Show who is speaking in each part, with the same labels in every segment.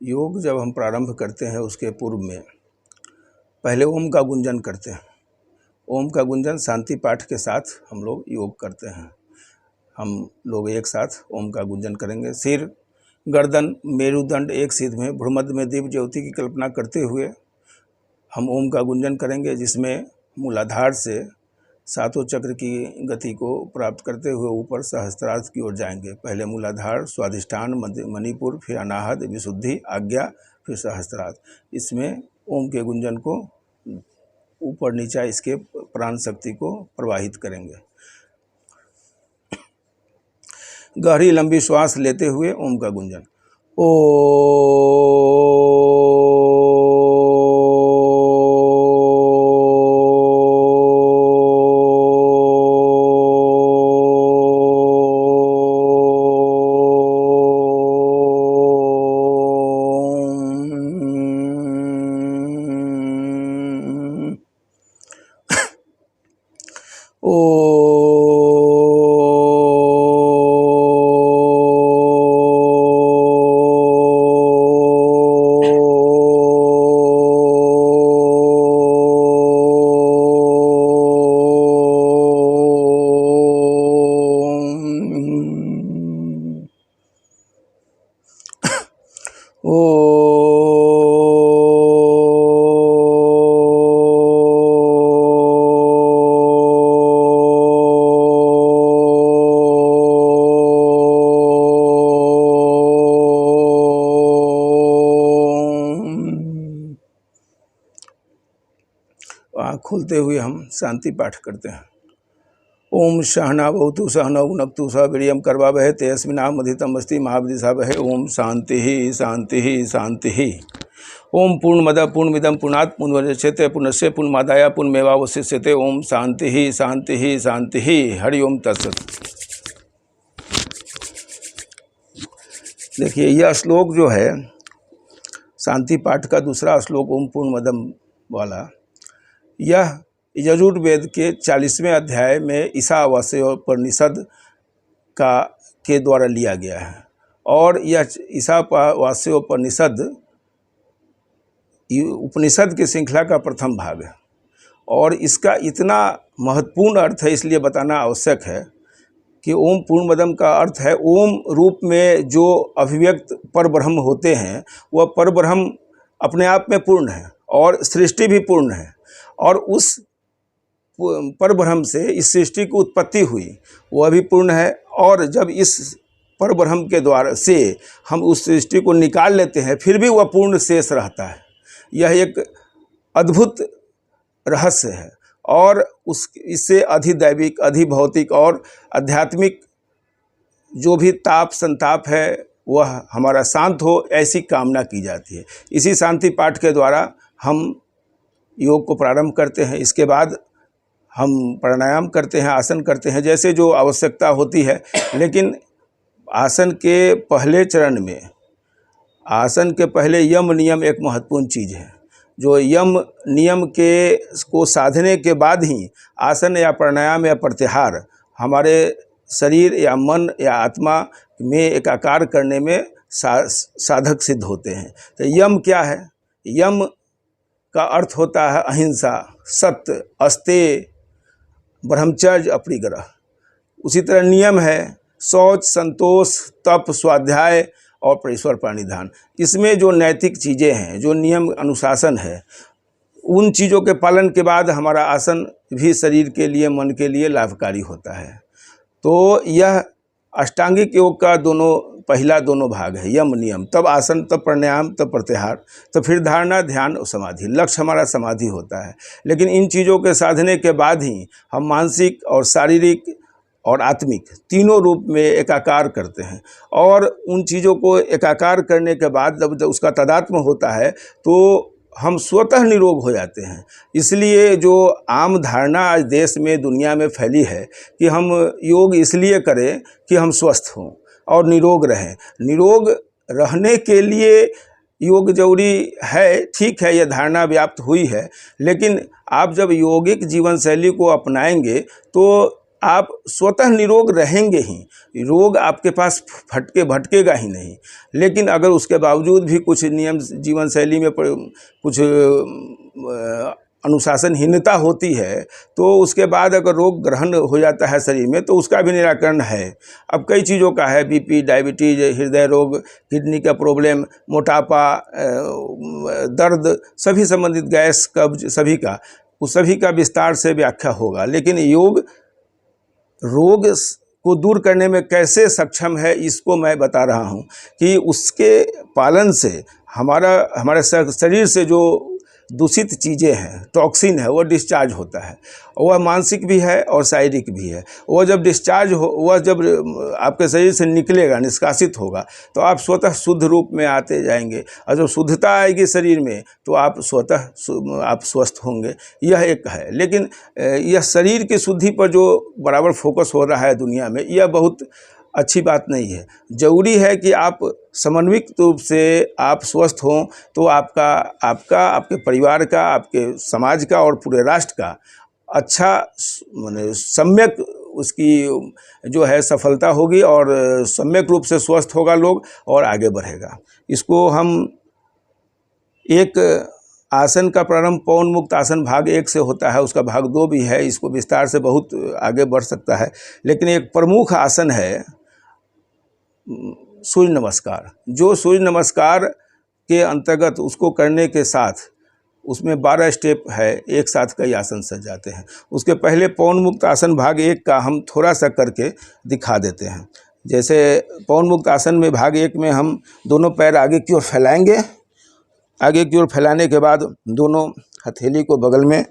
Speaker 1: योग जब हम प्रारंभ करते हैं उसके पूर्व में पहले ओम का गुंजन करते हैं। ओम का गुंजन शांति पाठ के साथ हम लोग योग करते हैं। हम लोग एक साथ ओम का गुंजन करेंगे। सिर, गर्दन, मेरुदंड एक सिद्ध में, भ्रूमध्य में दिव्य ज्योति की कल्पना करते हुए हम ओम का गुंजन करेंगे, जिसमें मूलाधार से सातों चक्र की गति को प्राप्त करते हुए ऊपर सहस्त्रार्थ की ओर जाएंगे। पहले मूलाधार, स्वाधिष्ठान, मणिपुर, फिर अनाहत, विशुद्धि, आज्ञा, फिर सहस्त्रार्थ। इसमें ओम के गुंजन को ऊपर नीचा इसके प्राण शक्ति को प्रवाहित करेंगे। गहरी लंबी श्वास लेते हुए ओम का गुंजन। ओ आँख खोलते हुए हम शांति पाठ करते हैं। ओम सहना भवतु सहनौ भुनक्तु सह वीर्यं करवावहै तेजस्विनावधीतमस्तु मा विद्विषावहै। ओम शांति ही शांति ही शांति ही। ओम पूर्णमदः पूर्णमिदं पूर्णात् पूर्णमुदच्यते पूर्णस्य पूर्णमादाय पूर्णमेवावशिष्यते। ओम शांति ही शांति ही शांति ही। हरि ओम तत्सत। देखिए, यह श्लोक जो है शांति पाठ का दूसरा श्लोक ओम पूर्णमदम वाला, यह यजुर्वेद के 40वें अध्याय में ईशावास्योपनिषद के द्वारा लिया गया है। और यह ईशावास्योपनिषद उपनिषद की श्रृंखला का प्रथम भाग है। और इसका इतना महत्वपूर्ण अर्थ है, इसलिए बताना आवश्यक है कि ओम पूर्णमदम का अर्थ है ओम रूप में जो अभिव्यक्त परब्रह्म होते हैं, वह परब्रह्म अपने आप में पूर्ण है और सृष्टि भी पूर्ण है। और उस परब्रह्म से इस सृष्टि की उत्पत्ति हुई, वह भी पूर्ण है। और जब इस परब्रह्म के द्वारा से हम उस सृष्टि को निकाल लेते हैं, फिर भी वह पूर्ण शेष रहता है। यह एक अद्भुत रहस्य है। और इससे अधिदैविक, अधिभौतिक और आध्यात्मिक जो भी ताप संताप है वह हमारा शांत हो, ऐसी कामना की जाती है। इसी शांति पाठ के द्वारा हम योग को प्रारंभ करते हैं। इसके बाद हम प्राणायाम करते हैं, आसन करते हैं, जैसे जो आवश्यकता होती है। लेकिन आसन के पहले चरण में, आसन के पहले यम नियम एक महत्वपूर्ण चीज़ है। जो यम नियम को साधने के बाद ही आसन या प्राणायाम या प्रत्याहार हमारे शरीर या मन या आत्मा में एकाकार करने में साधक सिद्ध होते हैं। तो यम क्या है? यम का अर्थ होता है अहिंसा, सत्य, अस्तेय, ब्रह्मचर्य, अपरिग्रह। उसी तरह नियम है शौच, संतोष, तप, स्वाध्याय और परमेश्वर प्रणिधान। इसमें जो नैतिक चीज़ें हैं, जो नियम अनुशासन है, उन चीज़ों के पालन के बाद हमारा आसन भी शरीर के लिए, मन के लिए लाभकारी होता है। तो यह अष्टांगिक योग का पहला दोनों भाग है, यम नियम, तब आसन, तब प्राणायाम, तब प्रत्याहार, तो फिर धारणा, ध्यान और समाधि। लक्ष्य हमारा समाधि होता है। लेकिन इन चीज़ों के साधने के बाद ही हम मानसिक और शारीरिक और आत्मिक तीनों रूप में एकाकार करते हैं। और उन चीज़ों को एकाकार करने के बाद जब उसका तादात्म्य होता है तो हम स्वतः निरोग हो जाते हैं। इसलिए जो आम धारणा आज देश में, दुनिया में फैली है कि हम योग इसलिए करें कि हम स्वस्थ हों और निरोग रहें। निरोग रहने के लिए योग जरूरी है, ठीक है, यह धारणा व्याप्त हुई है। लेकिन आप जब यौगिक जीवन शैली को अपनाएंगे तो आप स्वतः निरोग रहेंगे ही, रोग आपके पास भटकेगा ही नहीं। लेकिन अगर उसके बावजूद भी कुछ नियम जीवन शैली में कुछ अनुशासनहीनता होती है, तो उसके बाद अगर रोग ग्रहण हो जाता है शरीर में, तो उसका भी निराकरण है। अब कई चीज़ों का है, बीपी, डायबिटीज, हृदय रोग, किडनी का प्रॉब्लम, मोटापा, दर्द, सभी संबंधित गैस, कब्ज, सभी का, उस सभी का विस्तार से व्याख्या होगा। लेकिन योग रोग को दूर करने में कैसे सक्षम है, इसको मैं बता रहा हूँ कि उसके पालन से हमारे शरीर से जो दूषित चीज़ें हैं, टॉक्सिन है, वो डिस्चार्ज होता है। वह मानसिक भी है और शारीरिक भी है। वह जब डिस्चार्ज हो, वह जब आपके शरीर से निकलेगा, निष्कासित होगा, तो आप स्वतः शुद्ध रूप में आते जाएंगे। और जब शुद्धता आएगी शरीर में, तो आप स्वतः आप स्वस्थ होंगे। यह एक है। लेकिन यह शरीर की शुद्धि पर जो बराबर फोकस हो रहा है दुनिया में, यह बहुत अच्छी बात नहीं है। ज़रूरी है कि आप समन्वित रूप से आप स्वस्थ हों, तो आपके परिवार का, आपके समाज का और पूरे राष्ट्र का अच्छा माने सम्यक उसकी जो है सफलता होगी, और सम्यक रूप से स्वस्थ होगा लोग और आगे बढ़ेगा। इसको हम एक आसन का प्रारंभ पवन मुक्त आसन भाग 1 से होता है, उसका भाग 2 भी है। इसको विस्तार से बहुत आगे बढ़ सकता है। लेकिन एक प्रमुख आसन है सूर्य नमस्कार। जो सूर्य नमस्कार के अंतर्गत उसको करने के साथ उसमें 12 स्टेप है, एक साथ कई आसन सज जाते हैं। उसके पहले पवन मुक्त आसन भाग 1 का हम थोड़ा सा करके दिखा देते हैं। जैसे पवन मुक्त आसन में भाग 1 में हम दोनों पैर आगे की ओर फैलाएंगे। आगे की ओर फैलाने के बाद दोनों हथेली को बगल में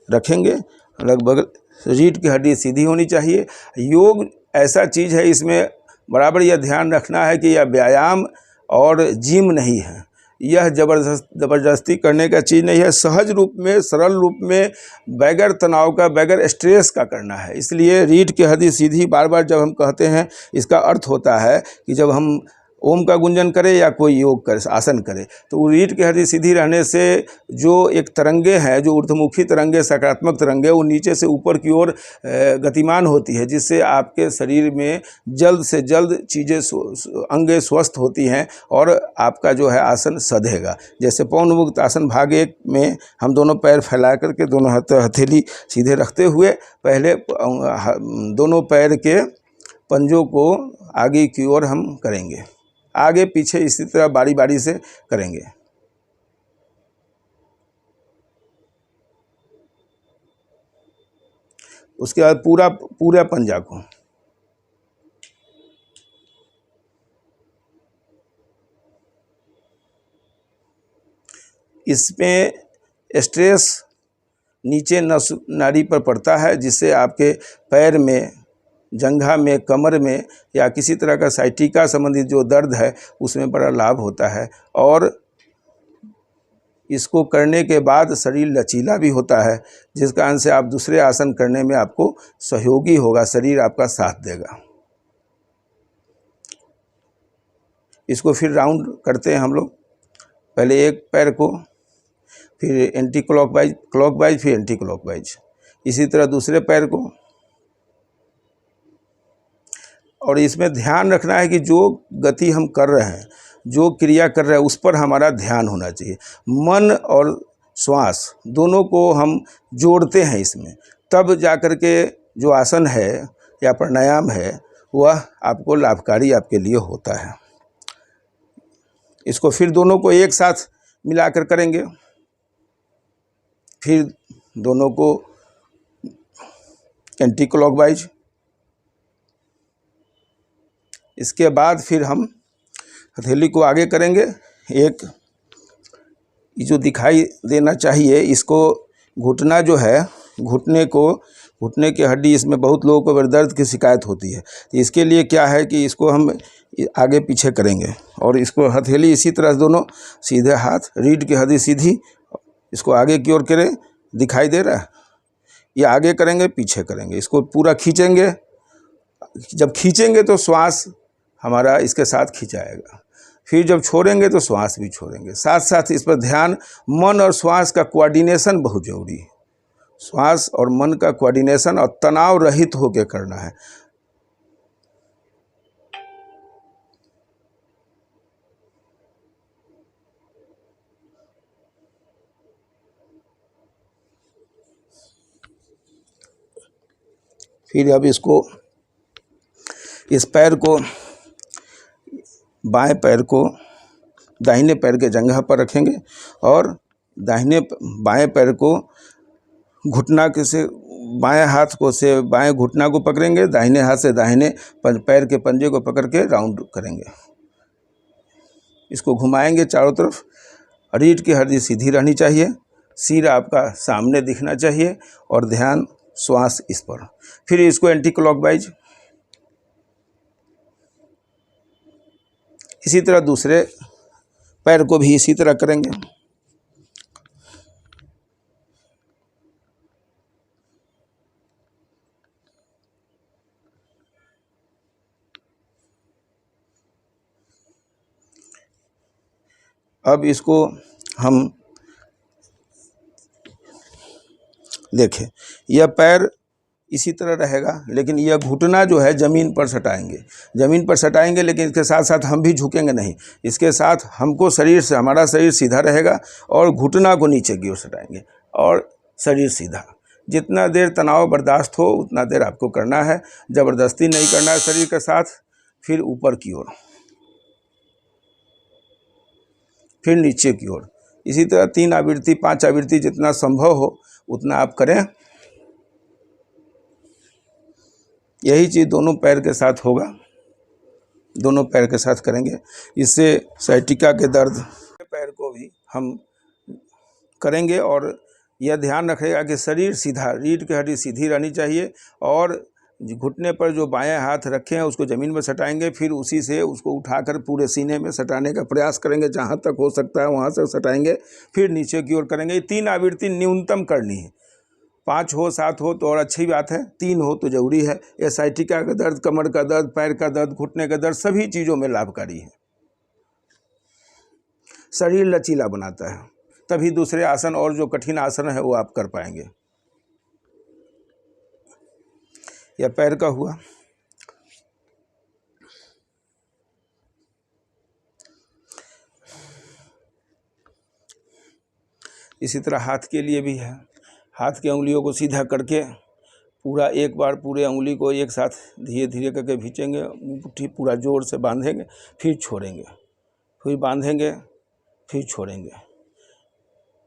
Speaker 1: रखेंगे। लगभग रीढ़ की हड्डी सीधी होनी चाहिए। योग ऐसा चीज़ है, इसमें बराबर यह ध्यान रखना है कि यह व्यायाम और जिम नहीं है। यह ज़बरदस्ती करने का चीज़ नहीं है। सहज रूप में, सरल रूप में, बगैर तनाव का, बगैर स्ट्रेस का करना है। इसलिए रीढ़ की हड्डी सीधी बार बार जब हम कहते हैं, इसका अर्थ होता है कि जब हम ओम का गुंजन करें या कोई योग करे, आसन करे, तो रीढ़ की हड्डी सीधी रहने से जो एक तरंगे हैं, जो ऊर्ध्वमुखी तरंगे, सकारात्मक तरंगे, वो नीचे से ऊपर की ओर गतिमान होती है, जिससे आपके शरीर में जल्द से जल्द चीज़ें अंगे स्वस्थ होती हैं और आपका जो है आसन सधेगा। जैसे पवन मुक्त आसन भाग 1 में हम दोनों पैर फैला करके दोनों हथेली सीधे रखते हुए पहले दोनों पैर के पंजों को आगे की ओर हम करेंगे, आगे पीछे इसी तरह बारी बारी से करेंगे। उसके बाद पूरा पंजा को इसमें स्ट्रेस नीचे नस नाड़ी पर पड़ता है, जिससे आपके पैर में, जंघा में, कमर में या किसी तरह का साइटिका संबंधित जो दर्द है उसमें बड़ा लाभ होता है। और इसको करने के बाद शरीर लचीला भी होता है, जिस कारण से आप दूसरे आसन करने में आपको सहयोगी होगा, शरीर आपका साथ देगा। इसको फिर राउंड करते हैं हम लोग। पहले एक पैर को, फिर एंटी क्लॉकवाइज, क्लॉकवाइज, फिर एंटी क्लॉकवाइज, इसी तरह दूसरे पैर को। और इसमें ध्यान रखना है कि जो गति हम कर रहे हैं, जो क्रिया कर रहे हैं, उस पर हमारा ध्यान होना चाहिए। मन और श्वास दोनों को हम जोड़ते हैं इसमें, तब जाकर के जो आसन है या प्राणायाम है वह आपको लाभकारी आपके लिए होता है। इसको फिर दोनों को एक साथ मिलाकर करेंगे। फिर दोनों को एंटी क्लॉकवाइज। इसके बाद फिर हम हथेली को आगे करेंगे। एक जो दिखाई देना चाहिए, इसको घुटना जो है, घुटने की हड्डी, इसमें बहुत लोगों को दर्द की शिकायत होती है। तो इसके लिए क्या है कि इसको हम आगे पीछे करेंगे और इसको हथेली इसी तरह दोनों सीधे हाथ, रीढ़ की हड्डी सीधी, इसको आगे की ओर करें। दिखाई दे रहा है? ये आगे करेंगे, पीछे करेंगे, इसको पूरा खींचेंगे। जब खींचेंगे तो श्वास हमारा इसके साथ खिंचाएगा, फिर जब छोड़ेंगे तो श्वास भी छोड़ेंगे। साथ साथ इस पर ध्यान, मन और श्वास का कोऑर्डिनेशन बहुत ज़रूरी है। श्वास और मन का कोऑर्डिनेशन और तनाव रहित होकर करना है। फिर अब इसको, इस पैर को, बाएं पैर को दाहिने पैर के जंघा पर रखेंगे और बाएं पैर को घुटना के से बाएं हाथ को से बाएं घुटना को पकड़ेंगे, दाहिने हाथ से दाहिने पैर के पंजे को पकड़ के राउंड करेंगे। इसको घुमाएंगे चारों तरफ। रीढ़ की हड्डी सीधी रहनी चाहिए, सिर आपका सामने दिखना चाहिए और ध्यान श्वास इस पर। फिर इसको एंटी क्लॉकवाइज, इसी तरह दूसरे पैर को भी इसी तरह करेंगे। अब इसको हम देखें, यह पैर इसी तरह रहेगा, लेकिन यह घुटना जो है ज़मीन पर सटाएंगे, लेकिन इसके साथ साथ हम भी झुकेंगे नहीं। इसके साथ हमको हमारा शरीर सीधा रहेगा और घुटना को नीचे की ओर सटाएंगे और शरीर सीधा। जितना देर तनाव बर्दाश्त हो उतना देर आपको करना है, ज़बरदस्ती नहीं करना है शरीर के साथ। फिर ऊपर की ओर, फिर नीचे की ओर, इसी तरह 3 आवृत्ति 5 आवृत्ति जितना संभव हो उतना आप करें। यही चीज़ दोनों पैर के साथ होगा, दोनों पैर के साथ करेंगे। इससे साइटिका के दर्द, पैर को भी हम करेंगे। और यह ध्यान रखेगा कि शरीर सीधा, रीढ़ की हड्डी सीधी रहनी चाहिए और घुटने पर जो बायां हाथ रखे हैं उसको ज़मीन में सटाएंगे। फिर उसी से उसको उठाकर पूरे सीने में सटाने का प्रयास करेंगे, जहाँ तक हो सकता है वहाँ तक सटाएंगे। फिर नीचे की ओर करेंगे। 3 आवृत्ति न्यूनतम करनी है। 5 हो 7 हो तो और अच्छी बात है, 3 हो तो ज़रूरी है। ये साइटिका का दर्द, कमर का दर्द, पैर का दर्द, घुटने का दर्द सभी चीज़ों में लाभकारी है। शरीर लचीला बनाता है, तभी दूसरे आसन और जो कठिन आसन है वो आप कर पाएंगे। यह पैर का हुआ। इसी तरह हाथ के लिए भी है। हाथ की उंगलियों को सीधा करके पूरा एक बार पूरे उंगली को एक साथ धीरे धीरे करके खींचेंगे, मुट्ठी पूरा जोर से बांधेंगे, फिर छोड़ेंगे, फिर बांधेंगे, फिर छोड़ेंगे।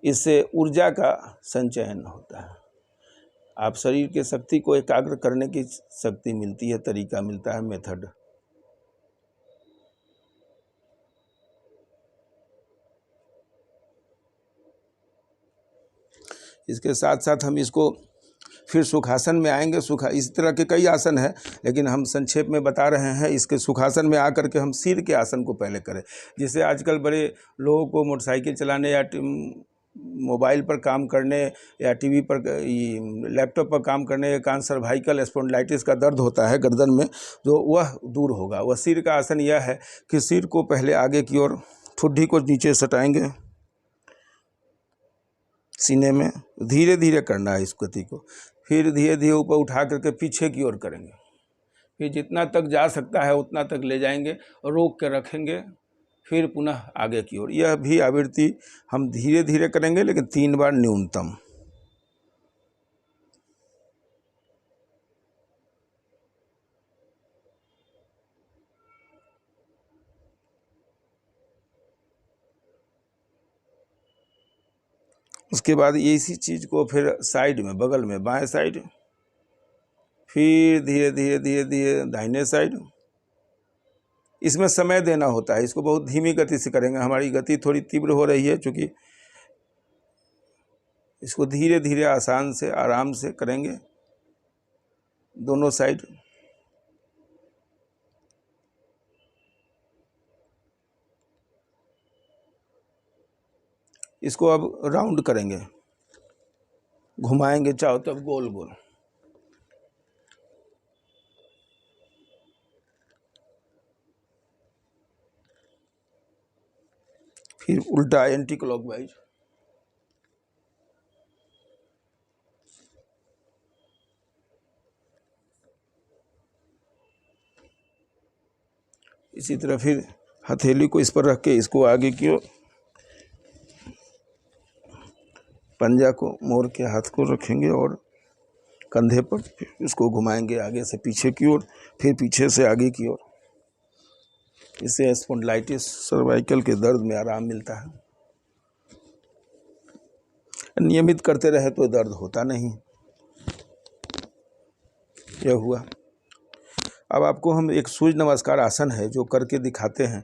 Speaker 1: इससे ऊर्जा का संचयन होता है। आप शरीर के शक्ति को एकाग्र करने की शक्ति मिलती है, तरीका मिलता है, मेथड। इसके साथ साथ हम इसको फिर सुखासन में आएंगे। इस तरह के कई आसन हैं, लेकिन हम संक्षेप में बता रहे हैं। इसके सुखासन में आकर के हम सिर के आसन को पहले करें। जिससे आजकल बड़े लोगों को मोटरसाइकिल चलाने या मोबाइल पर काम करने या टीवी पर, लैपटॉप पर काम करने के कारण सर्वाइकल स्पॉन्डिलाइटिस का दर्द होता है गर्दन में, तो वह दूर होगा। वह सिर का आसन यह है कि सिर को पहले आगे की ओर, ठुड्डी को नीचे सटाएंगे सीने में, धीरे धीरे करना है इस गति को। फिर धीरे धीरे ऊपर उठा करके पीछे की ओर करेंगे। फिर जितना तक जा सकता है उतना तक ले जाएंगे, रोक के रखेंगे, फिर पुनः आगे की ओर। यह भी आवृत्ति हम धीरे धीरे करेंगे, लेकिन 3 बार न्यूनतम। उसके बाद इसी चीज़ को फिर साइड में, बगल में, बाएं साइड, फिर धीरे धीरे धीरे धीरे दाहिने साइड। इसमें समय देना होता है, इसको बहुत धीमी गति से करेंगे। हमारी गति थोड़ी तीव्र हो रही है, चूँकि इसको धीरे धीरे आसान से आराम से करेंगे दोनों साइड। इसको अब राउंड करेंगे, घुमाएंगे चारों तरफ गोल गोल। फिर उल्टा एंटी क्लॉकवाइज। इसी तरह फिर हथेली को इस पर रख के इसको आगे की ओर, पंजा को मोड़ के हाथ को रखेंगे और कंधे पर, फिर इसको घुमाएंगे आगे से पीछे की ओर, फिर पीछे से आगे की ओर। इससे स्पॉन्डिलाइटिस सर्वाइकल के दर्द में आराम मिलता है। नियमित करते रहे तो दर्द होता नहीं। यह हुआ। अब आपको हम एक सूर्य नमस्कार आसन है जो करके दिखाते हैं,